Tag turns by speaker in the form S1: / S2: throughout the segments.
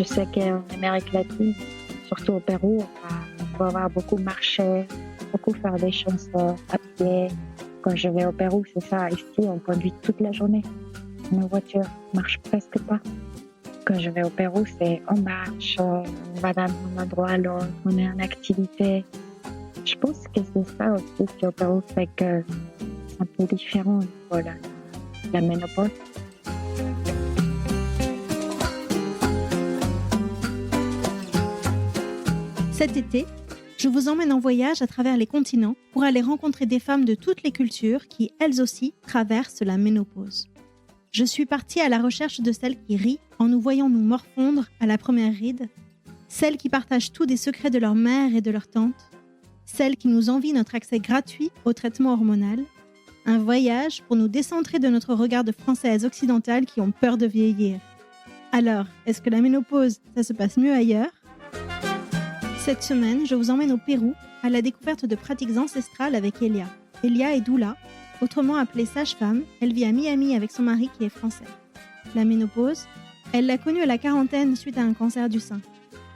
S1: sais qu'en Amérique latine, surtout au Pérou, on va avoir beaucoup marché, beaucoup faire des choses à pied. Quand je vais au Pérou, c'est ça. Ici, on conduit toute la journée. Nos voitures ne marchent presque pas. Quand je vais au Pérou, c'est on marche, on va d'un endroit à l'autre, on est en activité. Je pense que c'est ça aussi qui au Pérou fait que c'est un peu différent. Voilà, la ménopause.
S2: Cet été, je vous emmène en voyage à travers les continents pour aller rencontrer des femmes de toutes les cultures qui, elles aussi, traversent la ménopause. Je suis partie à la recherche de celles qui rient en nous voyant nous morfondre à la première ride, celles qui partagent tout des secrets de leur mère et de leur tante, celles qui nous envient notre accès gratuit au traitement hormonal, un voyage pour nous décentrer de notre regard de Françaises occidentales qui ont peur de vieillir. Alors, est-ce que la ménopause, ça se passe mieux ailleurs ? Cette semaine, je vous emmène au Pérou à la découverte de pratiques ancestrales avec Elia. Elia est doula, autrement appelée sage-femme. Elle vit à Miami avec son mari qui est français. La ménopause, elle l'a connue à la quarantaine suite à un cancer du sein.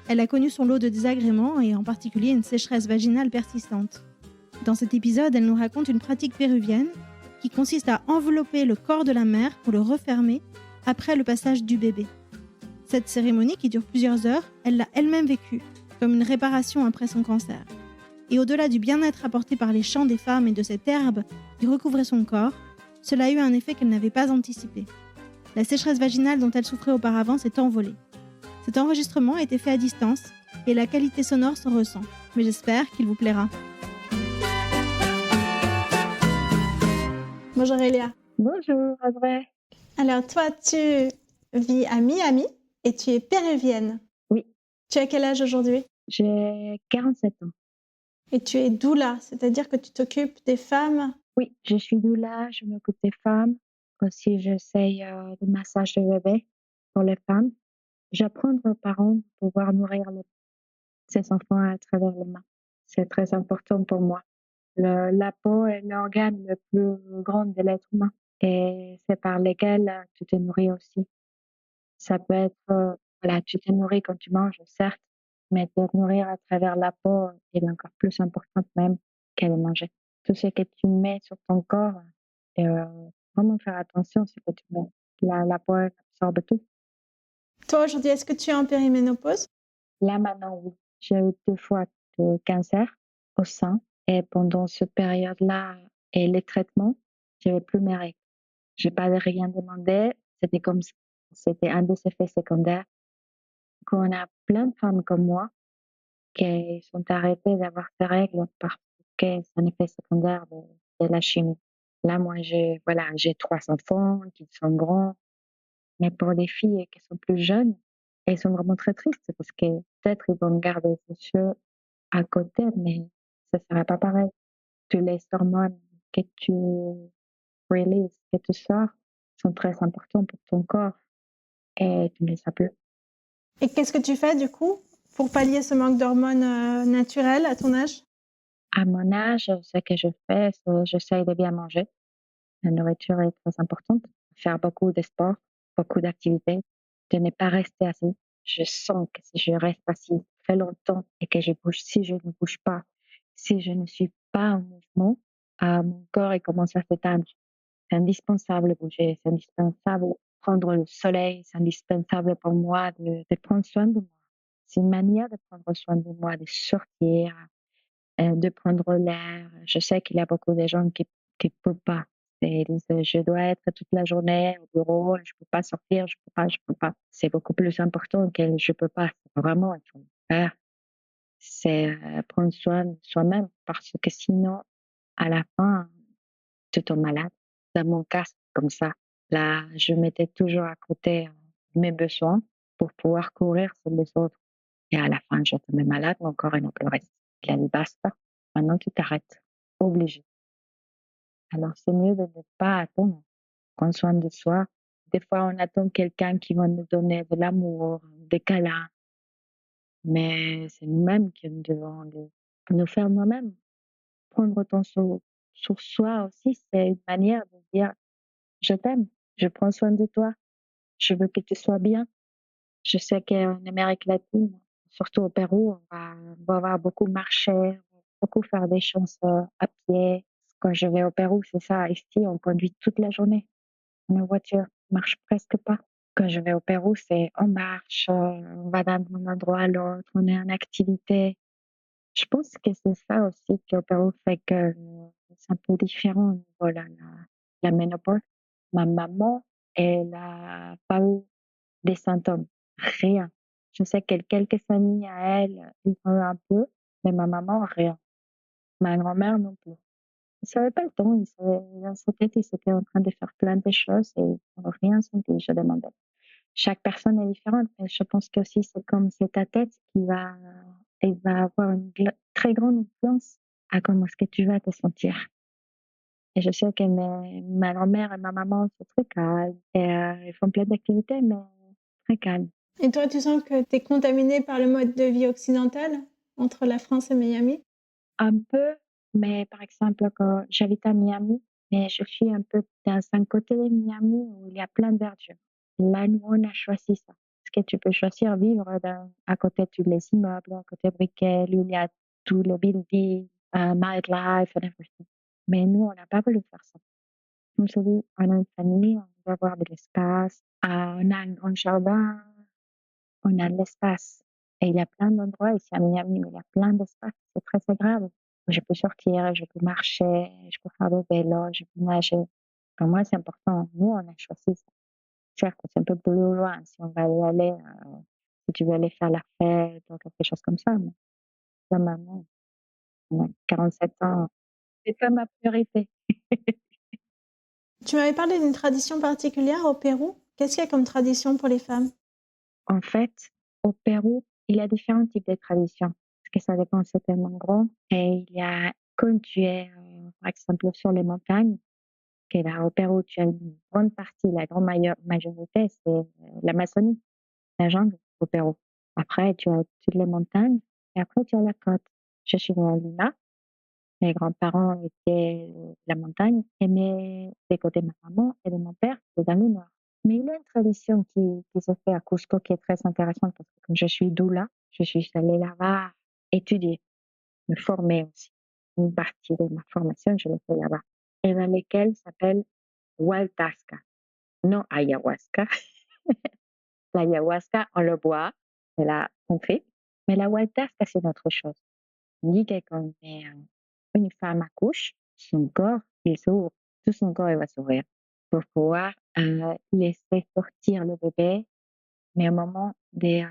S2: Elle a connu son lot de désagréments et en particulier une sécheresse vaginale persistante. Dans cet épisode, elle nous raconte une pratique péruvienne qui consiste à envelopper le corps de la mère pour le refermer après le passage du bébé. Cette cérémonie, qui dure plusieurs heures, elle l'a elle-même vécue comme une réparation après son cancer. Et au-delà du bien-être apporté par les chants des femmes et de cette herbe qui recouvrait son corps, cela a eu un effet qu'elle n'avait pas anticipé. La sécheresse vaginale dont elle souffrait auparavant s'est envolée. Cet enregistrement a été fait à distance et la qualité sonore se ressent. Mais j'espère qu'il vous plaira. Bonjour Elia.
S1: Bonjour, Audrey.
S2: Alors toi, tu vis à Miami et tu es péruvienne.
S1: Oui.
S2: Tu as quel âge aujourd'hui ?
S1: J'ai 47 ans.
S2: Et tu es doula, c'est-à-dire que tu t'occupes des femmes ?
S1: Oui, je suis doula, je m'occupe des femmes. Aussi, j'essaye le massage de bébé pour les femmes. J'apprends aux parents de pouvoir nourrir ses enfants à travers les mains. C'est très important pour moi. La peau est l'organe le plus grand de l'être humain et c'est par lequel tu te nourris aussi. Ça peut être, voilà, tu te nourris quand tu manges, certes, mais te nourrir à travers la peau est encore plus importante même qu'elle manger. Tout ce que tu mets sur ton corps, vraiment faire attention à ce que tu mets. La peau elle absorbe tout.
S2: Toi, aujourd'hui, est-ce que tu es en périménopause ?
S1: Là, maintenant, oui. J'ai eu 2 fois de cancer au sein et pendant cette période-là et les traitements, j'avais plus mes règles. J'ai pas rien demandé. C'était comme ça. C'était un des effets secondaires. Qu'on a plein de femmes comme moi qui sont arrêtées d'avoir ces règles parce que c'est un effet secondaire de la chimie. Là, moi, j'ai 3 enfants qui sont grands, mais pour les filles qui sont plus jeunes, elles sont vraiment très tristes parce que peut-être ils vont garder les cheveux à côté, mais ça sera pas pareil. Tous les hormones que tu releases, que tu sors, sont très importants pour ton corps et tu ne les as plus.
S2: Et qu'est-ce que tu fais, du coup, pour pallier ce manque d'hormones naturelles à ton âge ?
S1: À mon âge, ce que je fais, c'est j'essaye de bien manger. La nourriture est très importante. Faire beaucoup de sport, beaucoup d'activités, de ne pas rester assis. Je sens que si je reste assis très longtemps et que je bouge, si je ne bouge pas, si je ne suis pas en mouvement, mon corps il commence à s'éteindre. C'est indispensable de bouger, c'est indispensable de prendre le soleil, c'est indispensable pour moi de prendre soin de moi. C'est une manière de prendre soin de moi, de sortir, de prendre l'air. Je sais qu'il y a beaucoup de gens qui peuvent pas. Ils disent, je dois être toute la journée au bureau, je peux pas sortir, je peux pas. C'est beaucoup plus important que je peux pas. Vraiment, il faut faire. C'est prendre soin de soi-même parce que sinon, à la fin, tu tombes malade. Dans mon cas, c'est comme ça. Là, je mettais toujours à côté mes besoins pour pouvoir courir sur les autres. Et à la fin, je tombais malade, mon corps il n'a plus resté. Il a dit basta, maintenant tu t'arrêtes. Obligé. Alors c'est mieux de ne pas attendre. Prendre soin de soi. Des fois, on attend quelqu'un qui va nous donner de l'amour, des câlins. Mais c'est nous-mêmes qui devons nous faire nous-mêmes. Prendre temps sur soi aussi, c'est une manière de dire je t'aime, je prends soin de toi, je veux que tu sois bien, Je sais qu'en Amérique latine, surtout au Pérou, on va avoir beaucoup marché, beaucoup faire des choses à pied. Quand je vais au Pérou, c'est ça. Ici, on conduit toute la journée. Nos voitures marchent presque pas. Quand je vais au Pérou, c'est on marche, on va d'un endroit à l'autre, on est en activité. Je pense que c'est ça aussi qui au Pérou fait que c'est un peu différent au niveau de la ménopause. Ma maman, elle a pas eu des symptômes, rien. Je sais que quelques amis à elle, ils ont eu un peu, mais ma maman, rien. Ma grand-mère non plus. Ils savaient pas le temps, ils savaient, dans sa tête, ils étaient en train de faire plein de choses et ils n'ont rien senti. Je demandais. Chaque personne est différente, mais je pense que aussi c'est comme c'est ta tête elle va avoir une très grande influence à comment est-ce que tu vas te sentir. Et je sais que ma grand-mère et ma maman sont très calmes et ils font plein d'activités, mais très calmes.
S2: Et toi, tu sens que tu es contaminé par le mode de vie occidental entre la France et Miami?
S1: Un peu, mais par exemple, quand j'habite à Miami, mais je suis un peu dans un côté de Miami où il y a plein de verdure. Là, nous, on a choisi ça. Parce que tu peux choisir vivre à côté de tous les immeubles, à côté de Brickell, où il y a tout le building, nightlife and everything. Mais nous, on n'a pas voulu faire ça. Nous, on s'est dit, on a une famille, on va avoir de l'espace, on a un grand jardin, on a de l'espace. Et il y a plein d'endroits ici à Miami où il y a plein d'espace. C'est très agréable. Je peux sortir, je peux marcher, je peux faire du vélo, je peux nager. Pour moi, c'est important. Nous, on a choisi ça. Certes, c'est un peu plus loin si on va y aller, si tu veux aller faire la fête ou quelque chose comme ça. Mais là, maintenant, on a 47 ans. C'est pas ma priorité.
S2: Tu m'avais parlé d'une tradition particulière au Pérou. Qu'est-ce qu'il y a comme tradition pour les femmes?
S1: En fait, au Pérou, il y a différents types de traditions. Parce que ça dépend, c'est tellement grand. Et il y a, quand tu es, par exemple, sur les montagnes, que là, au Pérou, tu as une grande partie, la grande majorité, c'est l'Amazonie, la jungle au Pérou. Après, tu as toutes les montagnes et après, tu as la côte. Je suis née à Lima. Mes grands-parents étaient de la montagne et des côtés de ma maman et de mon père, c'est dans le nord. Mais il y a une tradition qui se fait à Cusco qui est très intéressante parce que comme je suis doula, je suis allée là-bas étudier, me former aussi. Une partie de ma formation, je l'ai fait là-bas. Et dans lesquelles s'appelle Hualtasca, non ayahuasca. L'ayahuasca, on le boit, c'est là qu'on fait. Mais la Hualtasca, c'est autre chose. On dit que quand une femme accouche, son corps, il s'ouvre, tout son corps il va s'ouvrir pour pouvoir laisser sortir le bébé. Mais au moment de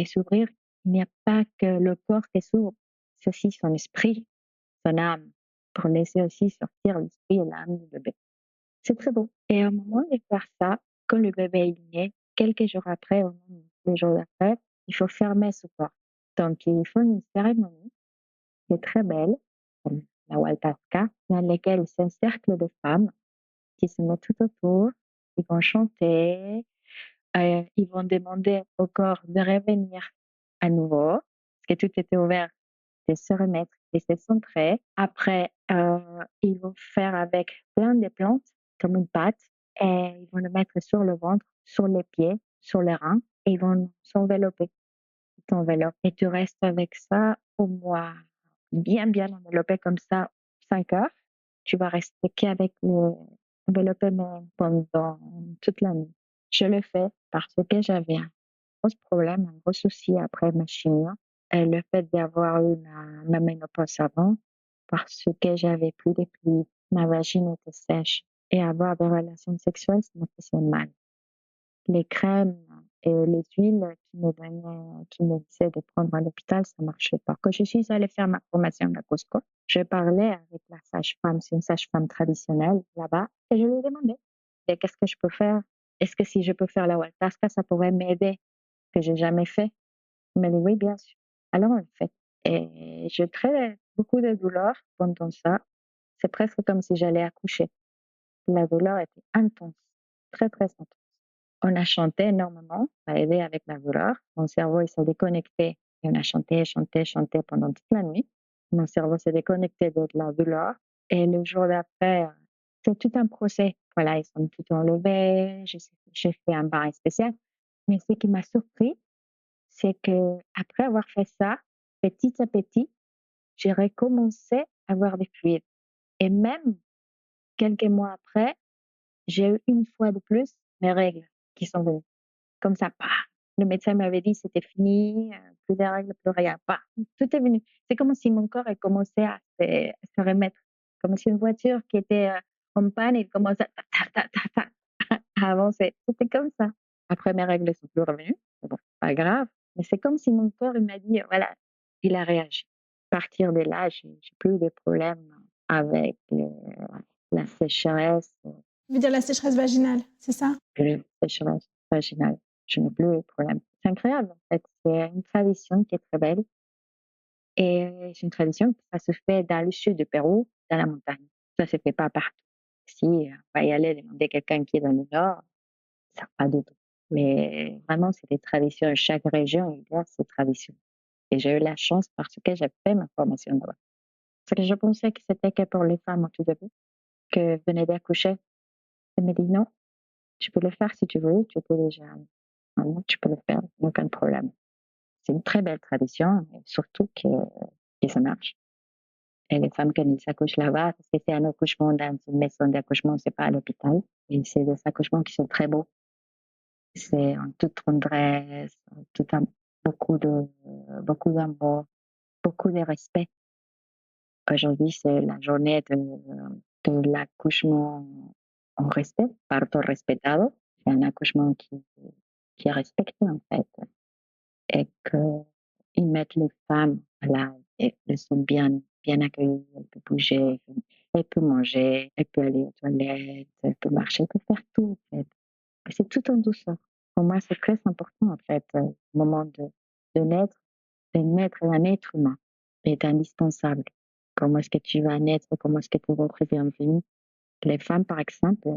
S1: s'ouvrir, il n'y a pas que le corps qui s'ouvre, c'est aussi son esprit, son âme, pour laisser aussi sortir l'esprit et l'âme du bébé. C'est très beau. Et au moment de faire ça, quand le bébé est né, quelques jours après, ou même les jours d'après, il faut fermer ce corps. Donc, il faut une cérémonie qui est très belle, comme la Hualtasca, dans laquelle c'est un cercle de femmes qui se mettent tout autour, ils vont chanter, ils vont demander au corps de revenir à nouveau, parce que tout était ouvert, de se remettre et se centrer. Après, ils vont faire avec plein de plantes, comme une pâte, et ils vont le mettre sur le ventre, sur les pieds, sur les reins, et ils vont s'envelopper. Ils t'enveloppent. Et tu restes avec ça au moins bien enveloppé comme ça, 5 heures. Tu vas rester qu'avec l'enveloppé pendant toute la nuit. Je le fais parce que j'avais un gros problème, un gros souci après ma chimio. Et le fait d'avoir eu ma ménopause avant, parce que j'avais plus de fluides, ma vagine était sèche. Et avoir des relations sexuelles, ça me faisait mal. Les crèmes et les huiles qui me disaient de prendre à l'hôpital, ça marchait pas. Quand je suis allée faire ma formation à Cusco, je parlais avec la sage-femme, c'est une sage-femme traditionnelle là-bas, et je lui ai demandé, et qu'est-ce que je peux faire? Est-ce que si je peux faire la Hualtasca, ça pourrait m'aider, que j'ai jamais fait? Elle m'a dit oui, bien sûr. Alors on le fait. Et je très beaucoup de douleur pendant ça. C'est presque comme si j'allais accoucher. La douleur était intense, très intense. On a chanté énormément, ça a aidé avec la douleur. Mon cerveau, il s'est déconnecté et on a chanté pendant toute la nuit. Mon cerveau s'est déconnecté de la douleur et le jour d'après, c'est tout un procès. Voilà, ils sont tout enlevés, j'ai fait un bain spécial. Mais ce qui m'a surpris, c'est qu'après avoir fait ça, petit à petit, j'ai recommencé à avoir des fluides et même quelques mois après, j'ai eu une fois de plus mes règles qui sont venues. Comme ça, pah! Le médecin m'avait dit: «C'était fini, plus de règles, plus rien». Pah! Tout est venu. C'est comme si mon corps ait commencé à se remettre. Comme si une voiture qui était, en panne, il commençait à ta ta ta ta ta à avancer. C'était comme ça. Après mes règles sont plus revenues. Mais bon, c'est pas grave. Mais c'est comme si mon corps, il m'a dit, voilà, il a réagi. À partir de là, j'ai plus de problèmes avec, la sécheresse,
S2: Tu veux dire la sécheresse vaginale, c'est ça?
S1: le sécheresse vaginale. Je n'ai plus de problème. C'est incroyable, en fait. C'est une tradition qui est très belle et c'est une tradition que ça se fait dans le sud du Pérou, dans la montagne. Ça se fait pas partout. Si, on va y aller demander quelqu'un qui est dans le nord, ça pas du tout. Mais vraiment, c'est des traditions. Chaque région, il y a ses traditions. Et j'ai eu la chance parce que j'ai fait ma formation là-bas. Parce que je pensais que c'était que pour les femmes au tout début, que venaient d'accoucher. Elle me dit non, tu peux le faire si tu veux, tu étais déjà maman, tu peux le faire, aucun problème. C'est une très belle tradition, et surtout que ça marche. Et les femmes, quand elles s'accouchent là-bas, parce que c'est un accouchement dans une maison d'accouchement, c'est pas à l'hôpital. Et c'est des accouchements qui sont très beaux. C'est en toute tendresse, en tout un, beaucoup d'amour, beaucoup de respect. Aujourd'hui, c'est la journée de l'accouchement en respect, parto respetado. C'est un accouchement qui est respecté, en fait. Et qu'ils mettent les femmes là, et elles sont bien accueillies, elles peuvent bouger, elles peuvent manger, elles peuvent aller aux toilettes, elles peuvent marcher, elles peuvent faire tout, en fait. Et c'est tout en douceur. Pour moi, c'est très important, en fait, au moment de naître, de naître un être humain est indispensable. Comment est-ce que tu vas naître? Comment est-ce que tu vas bienvenue? Les femmes, par exemple,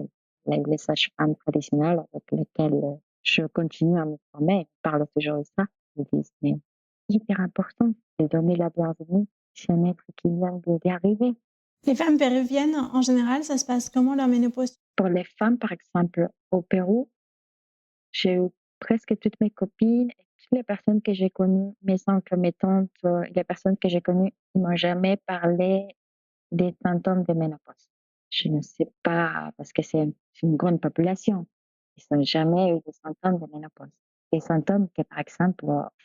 S1: les sages-femmes traditionnelles avec lesquelles je continue à me former, parlent toujours de ça. Ils disent, mais c'est hyper important de donner la bienvenue. C'est un être qui vient d'arriver.
S2: Les femmes péruviennes, en général, ça se passe comment leur ménopause?
S1: Pour les femmes, par exemple, au Pérou, j'ai eu presque toutes mes copines et toutes les personnes que j'ai connues, mes oncles, mes tantes, les personnes que j'ai connues, ils m'ont jamais parlé des symptômes de ménopause. Je ne sais pas, parce que c'est une grande population. Ils n'ont jamais eu de symptômes de ménopause. Des symptômes que, par exemple,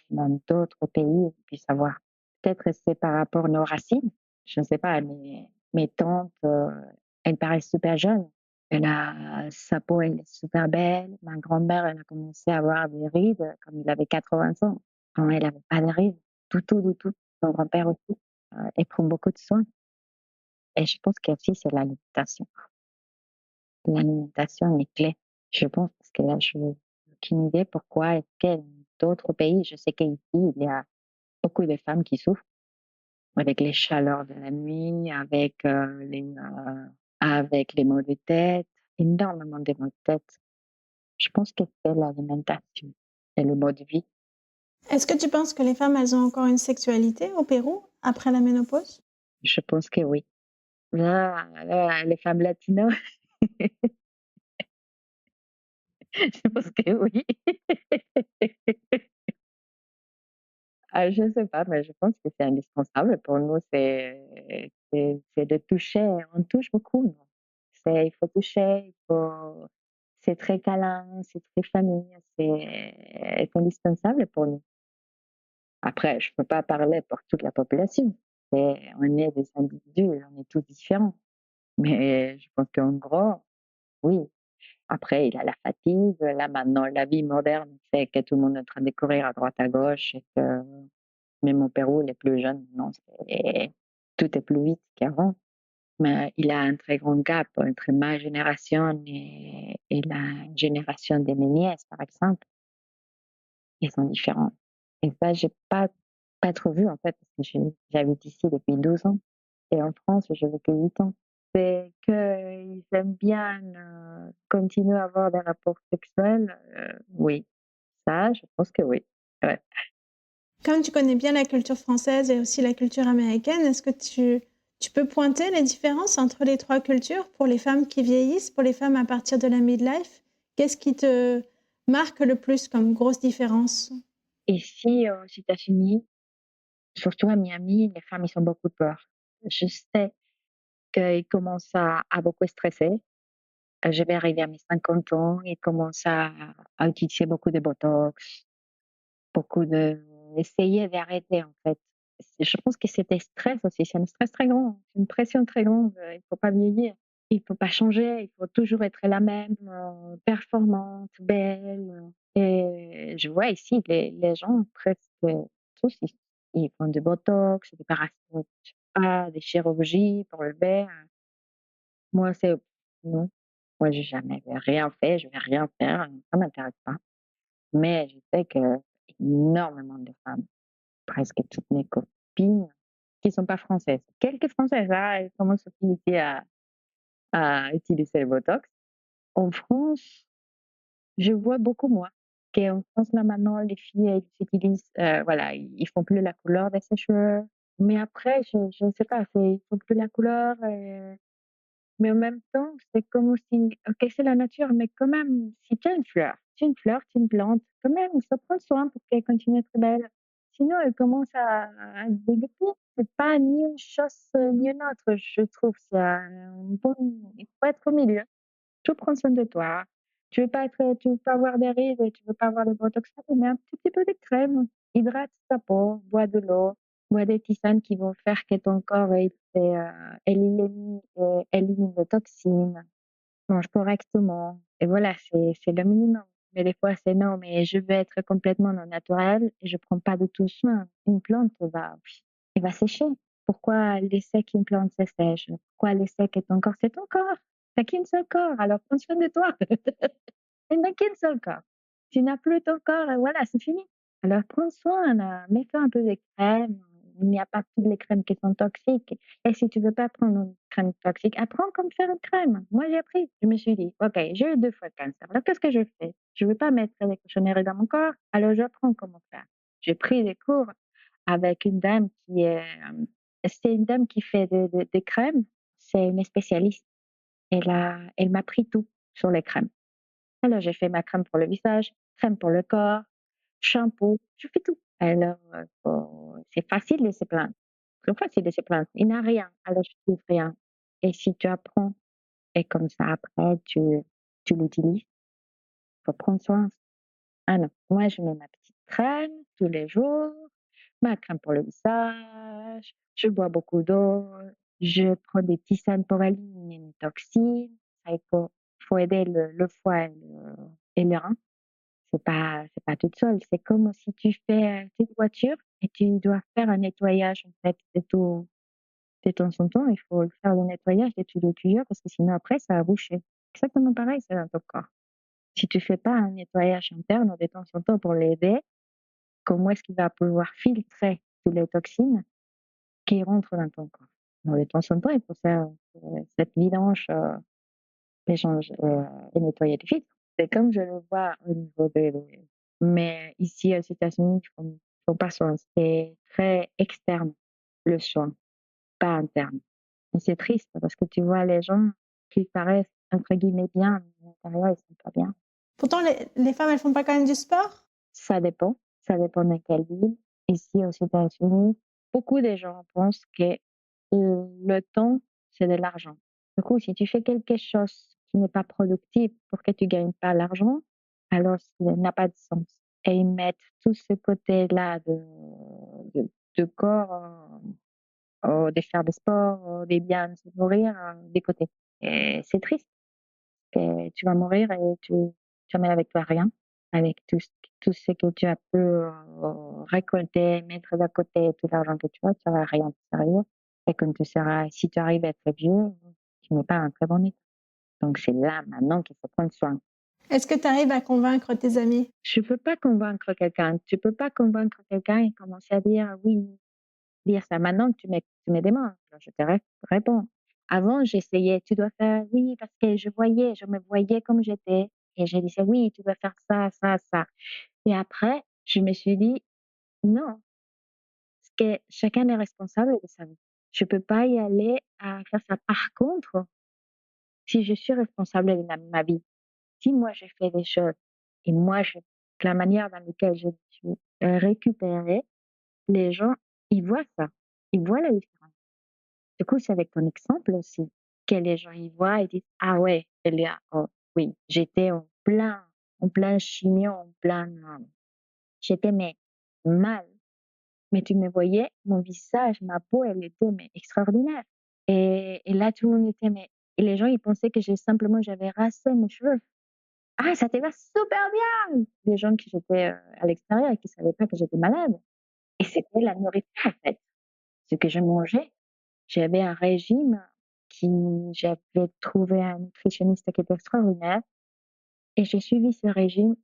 S1: dans d'autres pays, on puisse avoir. Peut-être c'est par rapport à nos racines. Je ne sais pas, mais mes tantes, elles paraissent super jeunes. Sa peau, elle est super belle. Ma grand-mère, elle a commencé à avoir des rides comme il avait 80 ans. Quand elle n'avait pas de rides, du tout. Mon grand-père aussi. Elle prend beaucoup de soins. Et je pense qu'aussi, c'est l'alimentation. L'alimentation est clé, je pense, parce que là, je n'ai aucune idée pourquoi est-ce que d'autres pays, je sais qu'ici, il y a beaucoup de femmes qui souffrent avec les chaleurs de la nuit, avec les maux de tête, énormément de maux de tête. Je pense que c'est l'alimentation et le mode de vie.
S2: Est-ce que tu penses que les femmes, elles ont encore une sexualité au Pérou après la ménopause?
S1: Je pense que oui. Là, les femmes latinos, je pense que oui. Ah, je sais pas, mais je pense que c'est indispensable pour nous, c'est de toucher. On touche beaucoup, nous. Il faut toucher, c'est très câlin, c'est très famille, c'est indispensable pour nous. Après, je peux pas parler pour toute la population. On est des individus, on est tous différents. Mais je pense qu'en gros, oui. Après, il y a la fatigue. Là, maintenant, la vie moderne fait que tout le monde est en train de courir à droite, à gauche et que même au Pérou, les plus jeunes, non, tout est plus vite qu'avant. Mais il y a un très grand gap entre ma génération et la génération de mes nièces, par exemple. Ils sont différents. Et ça, j'ai pas trop vu, en fait, parce que j'habite ici depuis 12 ans. Et en France, j'ai vécu 8 ans. C'est qu'ils aiment bien continuer à avoir des rapports sexuels. Oui, ça, je pense que oui. Ouais.
S2: Comme tu connais bien la culture française et aussi la culture américaine, est-ce que tu peux pointer les différences entre les trois cultures pour les femmes qui vieillissent, pour les femmes à partir de la midlife? Qu'est-ce qui te marque le plus comme grosse différence?
S1: Ici, aux États-Unis, surtout à Miami, les femmes, ils ont beaucoup peur. Je sais qu'ils commencent à beaucoup stresser. Je vais arriver à mes 50 ans, ils commencent à utiliser beaucoup de botox, beaucoup de essayer d'arrêter, en fait. Je pense que c'est des stress aussi, c'est un stress très grand, c'est une pression très grande, il faut pas vieillir, il faut pas changer, il faut toujours être la même, performante, belle, et je vois ici les gens presque tous, ils font du botox, des je sais pas, des chirurgies pour le verre. Moi, c'est non. Moi, j'ai jamais rien fait, je vais rien faire, ça m'intéresse pas. Mais je sais que énormément de femmes, presque toutes mes copines, qui sont pas françaises. Quelques françaises, là, elles commencent aussi à utiliser le botox. En France, je vois beaucoup moins. Qu'en France, là, maintenant, les filles, elles utilisent, voilà, ils font plus la couleur de ses cheveux. Mais après, je ne sais pas, ils font plus la couleur. Mais en même temps, c'est comme si, OK, c'est la nature, mais quand même, si tu as une fleur, tu une plante, quand même, il faut prendre soin pour qu'elle continue à être belle. Sinon, elle commence à se dégoûter. C'est pas ni une chose ni une autre, je trouve. C'est un bon, il faut être au milieu. Tu prends soin de toi. Tu veux pas avoir des rides et tu veux pas avoir de botox, mais un petit peu de crème. Hydrate ta peau, bois de l'eau, bois des tisanes qui vont faire que ton corps élimine les toxines, mange correctement. Et voilà, c'est le minimum. Mais des fois, c'est non, mais je veux être complètement non naturel et je prends pas de tout soin. Une plante elle va sécher. Pourquoi laisser qu'une plante se sèche? Pourquoi laisser que ton corps, c'est ton corps? T'as qu'un seul corps, alors prends soin de toi. Tu n'as qu'un seul corps. Tu n'as plus ton corps et voilà, c'est fini. Alors prends soin, là, mets-toi un peu de crème. Il n'y a pas toutes les crèmes qui sont toxiques. Et si tu veux pas prendre une crème toxique, apprends comment faire une crème. Moi, j'ai appris. Je me suis dit, OK, j'ai eu 2 fois le cancer. Alors, qu'est-ce que je fais? Je veux pas mettre des cochonneries dans mon corps. Alors, j'apprends comment faire. J'ai pris des cours avec une dame c'est une dame qui fait des crèmes. C'est une spécialiste. Elle m'a appris tout sur les crèmes. Alors, j'ai fait ma crème pour le visage, crème pour le corps, shampoing, je fais tout. Alors, c'est facile de se plaindre. C'est facile de se plaindre. Il n'a rien, alors je trouve rien. Et si tu apprends, et comme ça après, tu l'utilises, il faut prendre soin. Ah non, moi je mets ma petite crème tous les jours, ma crème pour le visage, je bois beaucoup d'eau, je prends des tisanes pour éliminer les toxines. Il faut aider le foie et le rein. C'est pas toute seule. C'est comme si tu fais une voiture et tu dois faire un nettoyage, en fait, de temps en temps. Il faut faire le nettoyage de tous les tuyaux parce que sinon après, ça va boucher. Exactement pareil, c'est dans ton corps. Si tu fais pas un nettoyage interne de temps en temps pour l'aider, comment est-ce qu'il va pouvoir filtrer toutes les toxines qui rentrent dans ton corps? Donc, de temps en temps, il faut faire cette vidange, et nettoyer les filtres. C'est comme je le vois au niveau mais ici aux États-Unis, ils font pas soin. C'est très externe, le soin, pas interne. Et c'est triste parce que tu vois les gens qui paraissent entre guillemets bien, mais à l'intérieur, ils sont pas bien.
S2: Pourtant, les femmes, elles font pas quand même du sport?
S1: Ça dépend de quelle ville. Ici aux États-Unis, beaucoup de gens pensent que le temps, c'est de l'argent. Du coup, si tu fais quelque chose qui n'est pas productif pour que tu gagnes pas l'argent, alors ça n'a pas de sens. Et ils mettent tout ce côté-là de corps, de faire des sports, de bien se nourrir, des côtés. Et c'est triste. Et tu vas mourir et tu amènes avec toi rien, avec tout ce que tu as pu récolter, mettre de côté, tout l'argent que tu as, tu n'auras rien de sérieux. Et comme si tu arrives à être vieux, tu n'es pas un très bon état. Donc c'est là maintenant qu'il faut prendre soin.
S2: Est-ce que tu arrives à convaincre tes amis?
S1: Je peux pas convaincre quelqu'un. Tu peux pas convaincre quelqu'un et commencer à dire oui, dire ça. Maintenant, tu me demandes, alors je te réponds. Avant, j'essayais, tu dois faire oui, parce que je me voyais comme j'étais. Et je disais oui, tu dois faire ça, ça, ça. Et après, je me suis dit non, parce que chacun est responsable de sa vie. Je peux pas y aller à faire ça. Par contre, si je suis responsable de ma vie, si moi je fais des choses et moi, la manière dans laquelle je suis récupérer, les gens, ils voient ça, ils voient la différence. Du coup, c'est avec ton exemple aussi que les gens y voient et disent: «Ah ouais, elle est oh oui, j'étais en plein chimio, j'étais mais mal, mais tu me voyais, mon visage, ma peau, elle était mais extraordinaire» et là, tout le monde était mais et les gens, ils pensaient que j'avais rasé mes cheveux. «Ah, ça te va super bien!» Les gens qui j'étais, à l'extérieur et qui savaient pas que j'étais malade et c'était la nourriture, en fait, ce que je mangeais. J'avais un régime qui j'avais trouvé un nutritionniste qui était extraordinaire et j'ai suivi ce régime.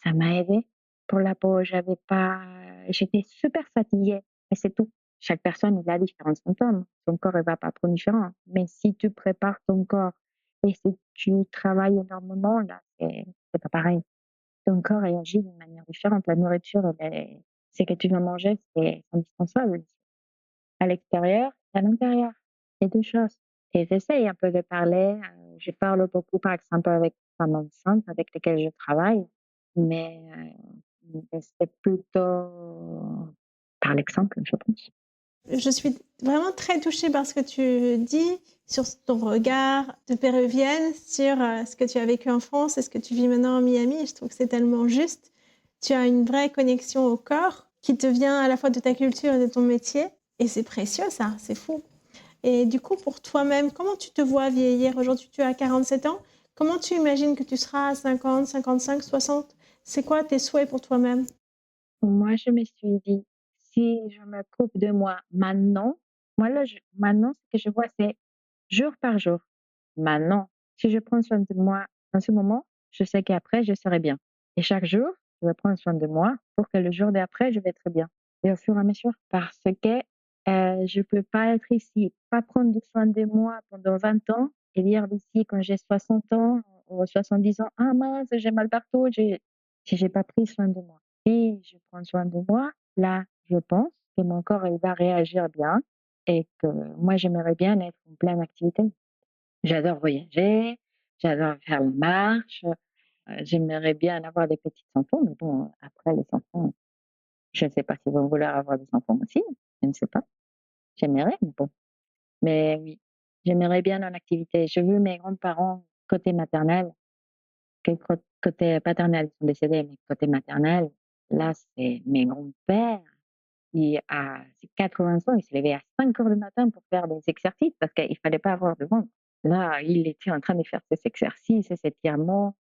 S1: Ça m'a aidée pour la peau. J'étais super fatiguée et c'est tout. Chaque personne, il a différents symptômes. Ton corps, il va pas trop différent. Mais si tu prépares ton corps et si tu travailles énormément, là, c'est pas pareil. Ton corps réagit d'une manière différente. La nourriture, c'est que tu vas manger, c'est indispensable. À l'extérieur et à l'intérieur, les 2 choses et j'essaye un peu de parler, je parle beaucoup, par exemple, avec les femmes enceintes avec lesquelles je travaille, mais c'est plutôt par l'exemple, je pense.
S2: Je suis vraiment très touchée par ce que tu dis sur ton regard de péruvienne, sur ce que tu as vécu en France et ce que tu vis maintenant en Miami. Je trouve que c'est tellement juste. Tu as une vraie connexion au corps qui te vient à la fois de ta culture et de ton métier. Et c'est précieux, ça, c'est fou. Et du coup, pour toi-même, comment tu te vois vieillir? Aujourd'hui, tu as 47 ans. Comment tu imagines que tu seras à 50, 55, 60? C'est quoi tes souhaits pour toi-même?
S1: Moi, je me suis dit: «Si je me coupe de moi maintenant», moi là, maintenant, ce que je vois, c'est jour par jour. Maintenant, si je prends soin de moi en ce moment, je sais qu'après, je serai bien. Et chaque jour, je vais prendre soin de moi pour que le jour d'après, je vais être bien. Et au fur et à mesure, parce que je peux pas être ici, pas prendre soin de moi pendant 20 ans et dire d'ici quand j'ai 60 ans ou 70 ans, ah mince, j'ai mal partout, si j'ai pas pris soin de moi. Si je prends soin de moi, là, je pense que mon corps, il va réagir bien et que moi, j'aimerais bien être en pleine activité. J'adore voyager, j'adore faire la marche, j'aimerais bien avoir des petits enfants, mais bon, après les enfants, je ne sais pas s'ils vont vouloir avoir des enfants aussi, je ne sais pas. J'aimerais, mais bon. Mais oui, j'aimerais bien en activité. J'ai vu mes grands-parents côté maternel, côté paternel, ils sont décédés, mais côté maternel, là, c'est mes grands-pères. C'est 80 ans, il s'est levé à 5 heures du matin pour faire des exercices parce qu'il fallait pas avoir de ventre. Là, il était en train de faire ses exercices et ses étirements.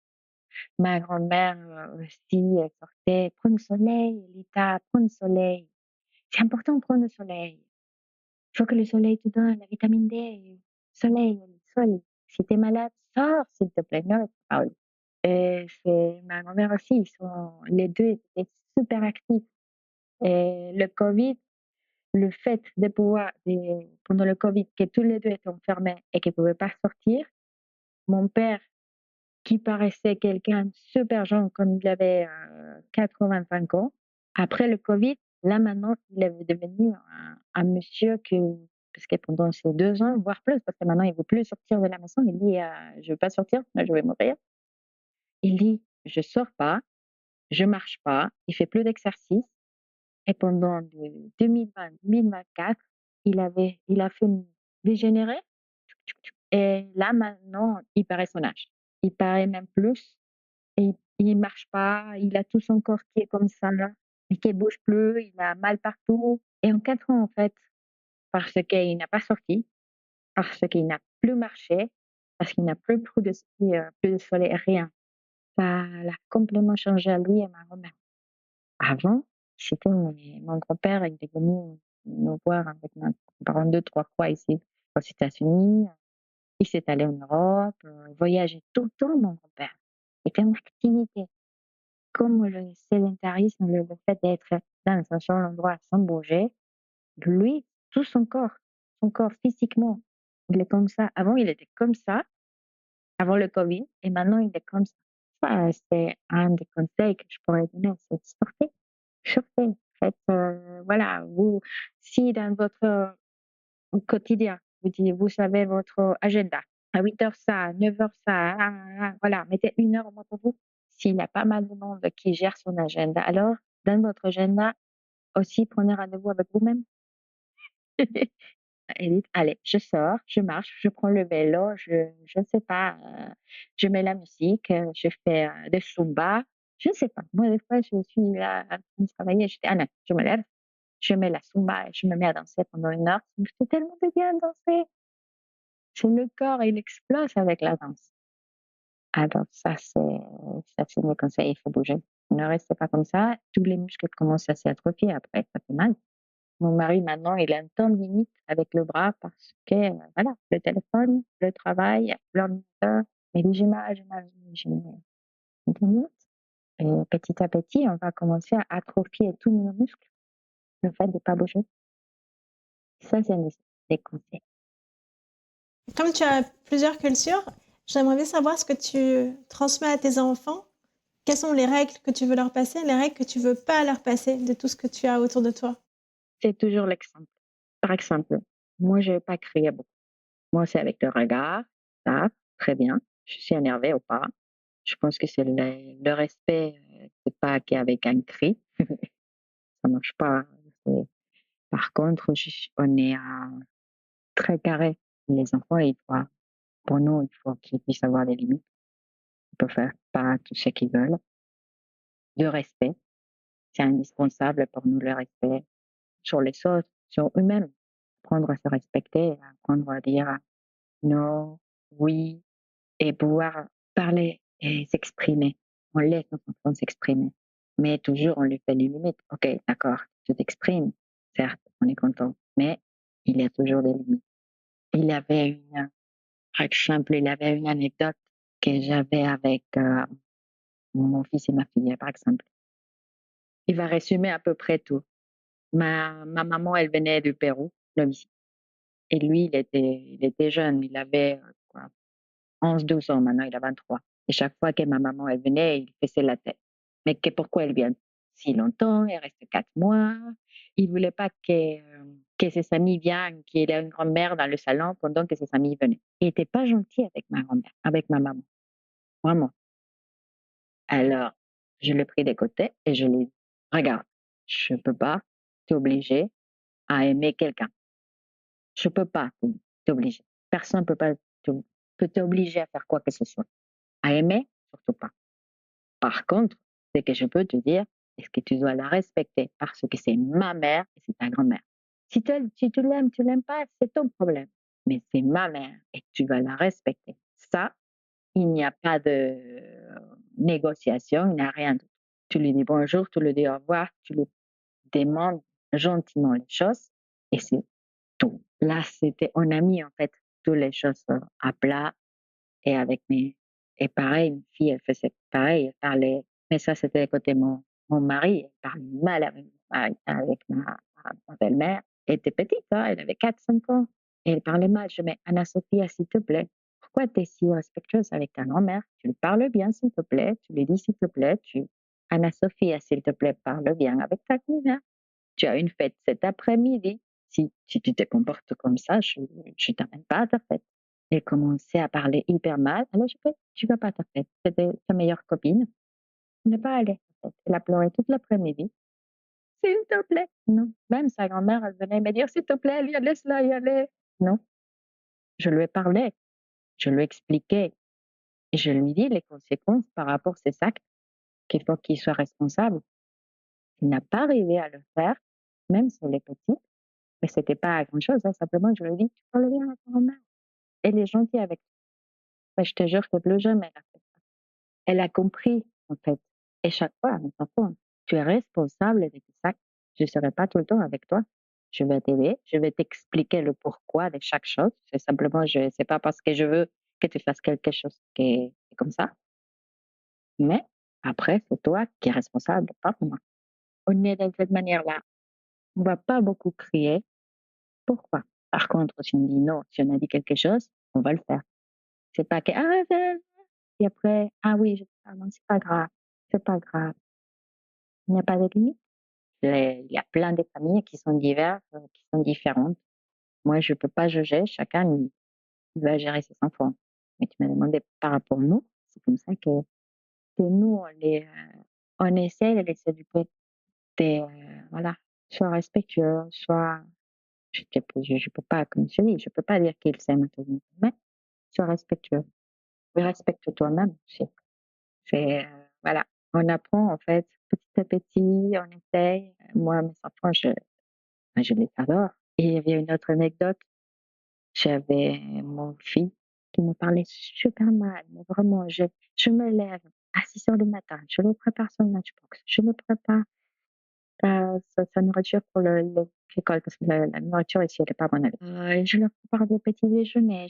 S1: Ma grand-mère, aussi, elle sortait: «Prends le soleil, Lita, prends le soleil. C'est important de prendre le soleil. Il faut que le soleil te donne la vitamine D. Soleil, soleil. Si tu es malade, sors s'il te plaît». Non, ah oui et c'est ma grand-mère aussi, les 2 étaient super actifs et le covid, le fait de pouvoir pendant le covid, que tous les 2 étaient enfermés et qu'ils ne pouvaient pas sortir, mon père qui paraissait quelqu'un de super jeune comme il avait, 85 ans. Après le covid, là maintenant, il est devenu un monsieur parce que pendant ces 2 ans, voire plus, parce que maintenant il veut plus sortir de la maison, il dit: «Je veux pas sortir, là je vais mourir». Il dit: «Je sors pas, je marche pas», il fait plus d'exercice et pendant de 2020-2024, il a fait dégénérer et là maintenant, il paraît son âge. Il paraît même plus. Et il marche pas, il a tout son corps qui est comme ça et qui bouge plus, il a mal partout et en 4 ans, en fait, parce qu'il n'a pas sorti, parce qu'il n'a plus marché, parce qu'il n'a plus de soleil, rien. Ça l'a complètement changé à lui et ma grand-mère. Avant, c'était mon grand-père, il est venu nous voir avec mes parents 2-3 fois ici aux États-Unis. Il s'est allé en Europe, voyageait tout le temps, mon grand-père. Il était en activité. Comme le sédentarisme, le fait d'être dans un seul endroit sans bouger, lui, tout son corps physiquement, il est comme ça. Avant, il était comme ça, avant le Covid, et maintenant, il est comme ça. C'est un des conseils que je pourrais donner, c'est sortez, sortez. Faites, voilà, si dans votre quotidien, vous savez votre agenda, à 8 heures ça, à 9 heures ça, voilà, mettez 1 heure au moins pour vous. S'il y a pas mal de monde qui gère son agenda, alors dans votre agenda aussi, prenez rendez-vous avec vous-même. Et dites: «Allez, je sors, je marche, je prends le vélo, je ne sais pas, je mets la musique, je fais, des Zumba». Je ne sais pas. Moi, des fois, je suis là en train de travailler, je dis: «Ah non, je me lève, je mets la Zumba et je me mets à danser pendant 1 heure». Ça me fait tellement de bien de danser. C'est le corps, il explose avec la danse. Alors ça c'est mes conseils, il faut bouger. Ne restez pas comme ça, tous les muscles commencent à s'atrophier après, ça fait mal. Mon mari maintenant, il a un temps limite avec le bras parce que, voilà, le téléphone, le travail, l'ordinateur, mais les images, internet et petit à petit, on va commencer à atrophier tous nos muscles, le fait de pas bouger. Ça, c'est un des conseils.
S2: Comme tu as plusieurs cultures, j'aimerais bien savoir ce que tu transmets à tes enfants. Quelles sont les règles que tu veux leur passer, les règles que tu veux pas leur passer de tout ce que tu as autour de toi?
S1: C'est toujours l'exemple. Par exemple, moi, je vais pas crier beaucoup. Moi, c'est avec le regard, ça, très bien. Je suis énervée ou pas. Je pense que c'est le respect, c'est pas qu'avec un cri, ça marche pas. C'est par contre, on est, très carré. Les enfants, ils doivent pour nous, il faut qu'ils puissent avoir des limites. Ils peuvent faire pas tout ce qu'ils veulent. Le respect, c'est indispensable pour nous, le respect sur les autres, sur eux-mêmes. Apprendre à se respecter, apprendre à dire non, oui, et pouvoir parler et s'exprimer. On laisse nos enfants s'exprimer, mais toujours on lui fait les limites. OK, d'accord, tu t'exprimes, certes, on est content, mais il y a toujours des limites. Il y avait par exemple, il y avait une anecdote que j'avais avec mon fils et ma fille, par exemple. Il va résumer à peu près tout. Ma maman, elle venait du Pérou, de ici. Et lui, il était jeune, il avait quoi, 11, 12 ans, maintenant il a 23. Et chaque fois que ma maman, elle venait, il faisait la tête. Mais pourquoi elle vient si longtemps? Elle reste 4 mois. Il voulait pas que ses amis viennent, qu'il ait une grand-mère dans le salon pendant que ses amis venaient. Il était pas gentil avec ma grand-mère, avec ma maman, vraiment. Alors, je l'ai pris de côté et je lui ai dit: «Regarde, je peux pas t'obliger à aimer quelqu'un. Je peux pas t'obliger. Personne peut pas peut t'obliger à faire quoi que ce soit. À aimer, surtout pas. Par contre, ce que je peux te dire, c'est que tu dois la respecter parce que c'est ma mère et c'est ta grand-mère. Si tu l'aimes pas, c'est ton problème. Mais c'est ma mère et tu vas la respecter. Ça, il n'y a pas de négociation, il n'y a rien d'autre. Tu lui dis bonjour, tu lui dis au revoir, tu lui demandes gentiment les choses et c'est tout. Là, on a mis en fait toutes les choses à plat et avec mes et pareil, une fille, elle faisait pareil, elle parlait, mais ça, c'était côté mon mari, elle parlait mal avec ma belle-mère. Elle était petite, hein, elle avait 4, 5 ans et elle parlait mal. Je mets Anna-Sophia, s'il te plaît, pourquoi tu es si respectueuse avec ta grand-mère? Tu lui parles bien, s'il te plaît, tu lui dis, s'il te plaît, Anna-Sophia, s'il te plaît, parle bien avec ta grand-mère. Tu as une fête cet après-midi. Si tu te comportes comme ça, je t'amène pas à ta fête. Elle commençait à parler hyper mal. Alors je fais: «Tu vas pas à ta fête, c'était ta meilleure copine. Tu n'es pas allée à ta fête». Elle a pleuré toute l'après-midi. «S'il te plaît». Non. Même sa grand-mère, elle venait me dire: «S'il te plaît, laisse-la y aller». Non. Je lui ai parlé, je lui ai expliqué et je lui dis les conséquences par rapport à ses actes, qu'il faut qu'il soit responsable. Il n'a pas arrivé à le faire, même si elle est petite. Mais c'était pas grand-chose, hein, simplement je lui ai dit: «Tu parles bien à ta grand-mère, elle est gentille avec toi». Mais je te jure que plus jamais elle a fait ça. Elle a compris, en fait. Et chaque fois, mes enfants, tu es responsable de tes actes. Je ne serai pas tout le temps avec toi. Je vais t'aider, je vais t'expliquer le pourquoi de chaque chose. C'est simplement, c'est pas parce que je veux que tu fasses quelque chose qui est comme ça. Mais après, c'est toi qui es responsable, pas moi. On est de cette manière-là. On va pas beaucoup crier. Pourquoi? Par contre, si on dit non, si on a dit quelque chose, on va le faire. C'est pas que, ah, et après, ah oui, ah non, c'est pas grave, c'est pas grave. Il n'y a pas de limite. Il y a plein de familles qui sont diverses, qui sont différentes. Moi, je peux pas juger, chacun il va gérer ses enfants. Mais tu m'as demandé par rapport à nous, c'est comme ça que nous, on essaie de les éduquer voilà, sois respectueux, sois je peux pas, comme je dis, je peux pas dire qu'ils s'aiment tous, mais sois respectueux et respecte toi-même aussi. Voilà, on apprend en fait petit à petit, on essaye. Moi, mes enfants, je les adore et il y avait une autre anecdote. J'avais mon fils qui me parlait super mal, mais vraiment, je me lève à 6 heures du matin, je lui prépare son lunchbox, je lui prépare sa nourriture pour l'école parce que la nourriture ici, elle est pas bonne. Je leur prépare le petit déjeuner.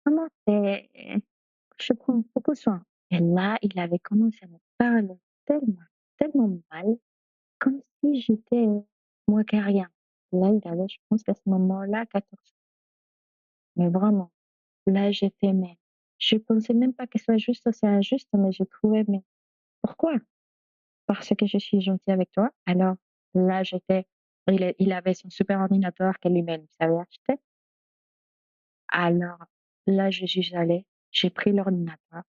S1: Vraiment, je prends beaucoup soin. Et là, il avait commencé à me parler tellement, tellement mal, comme si j'étais moins que rien. Là, il avait, je pense, à ce moment-là, 14 ans. Mais vraiment, là, j'étais, mais je pensais même pas que ce soit juste aussi injuste, mais je trouvais, mais pourquoi? Parce que je suis gentille avec toi. Alors là, il avait son super ordinateur que lui-même savait acheter. Alors là, je suis allée, j'ai pris l'ordinateur.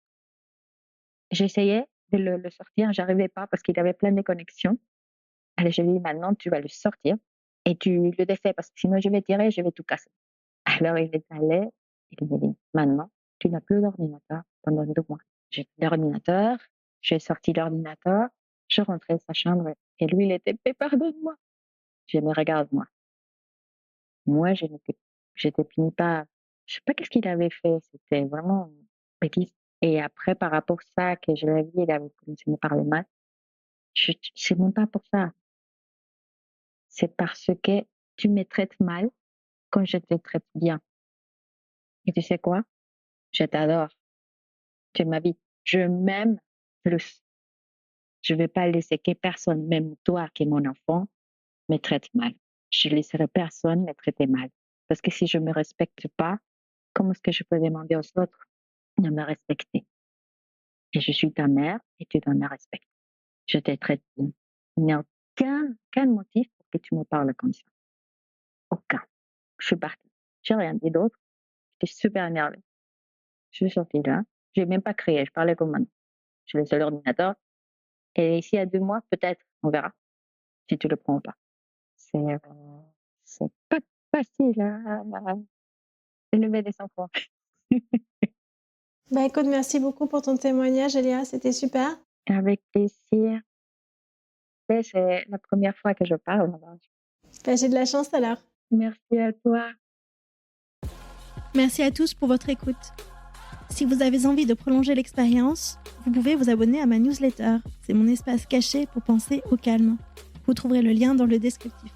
S1: J'essayais de le sortir, j'arrivais pas parce qu'il avait plein de connexions. Alors je lui ai dit: «Maintenant, tu vas le sortir et tu le défais parce que sinon je vais tirer, je vais tout casser». Alors il est allé, il m'a dit: «Maintenant, tu n'as plus d'ordinateur pendant 2 mois». J'ai pris l'ordinateur, j'ai sorti l'ordinateur, je rentrais à sa chambre et lui, il était: «Mais pardonne-moi». Je me regarde moi. Moi, j'étais punie pas, je sais pas qu'est-ce qu'il avait fait, c'était vraiment une bêtise. Et après, par rapport à ça, que je l'ai vu, il avait commencé à me parler mal. C'est même pas pour ça. C'est parce que tu me traites mal quand je te traite bien. Et tu sais quoi? Je t'adore. Tu m'habites. Je m'aime plus. Je vais pas laisser que personne, même toi qui es mon enfant, me traite mal. Je laisserai personne me traiter mal. Parce que si je me respecte pas, comment est-ce que je peux demander aux autres de me respecter? Et je suis ta mère et tu dois me respecter. Je te traite bien. Il n'y a aucun motif pour que tu me parles comme ça. Aucun. Je suis partie. J'ai rien dit d'autre. J'étais super énervée. Je suis sortie de là. J'ai même pas crié. Je parlais comme maintenant. Je laissé l'ordinateur. Et ici à 2 mois, peut-être, on verra si tu le prends ou pas. C'est, euh, c'est pas facile à élever des enfants.
S2: Bah écoute, merci beaucoup pour ton témoignage, Elia, c'était super.
S1: Avec plaisir. Et c'est la première fois que je parle. Alors,
S2: Bah, j'ai de la chance alors.
S1: merci à toi.
S2: Merci à tous pour votre écoute. Si vous avez envie de prolonger l'expérience, vous pouvez vous abonner à ma newsletter. C'est mon espace caché pour penser au calme. Vous trouverez le lien dans le descriptif.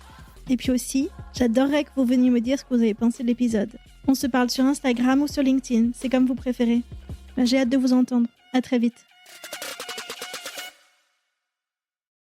S2: Et puis aussi, j'adorerais que vous veniez me dire ce que vous avez pensé de l'épisode. On se parle sur Instagram ou sur LinkedIn, c'est comme vous préférez. J'ai hâte de vous entendre. À très vite.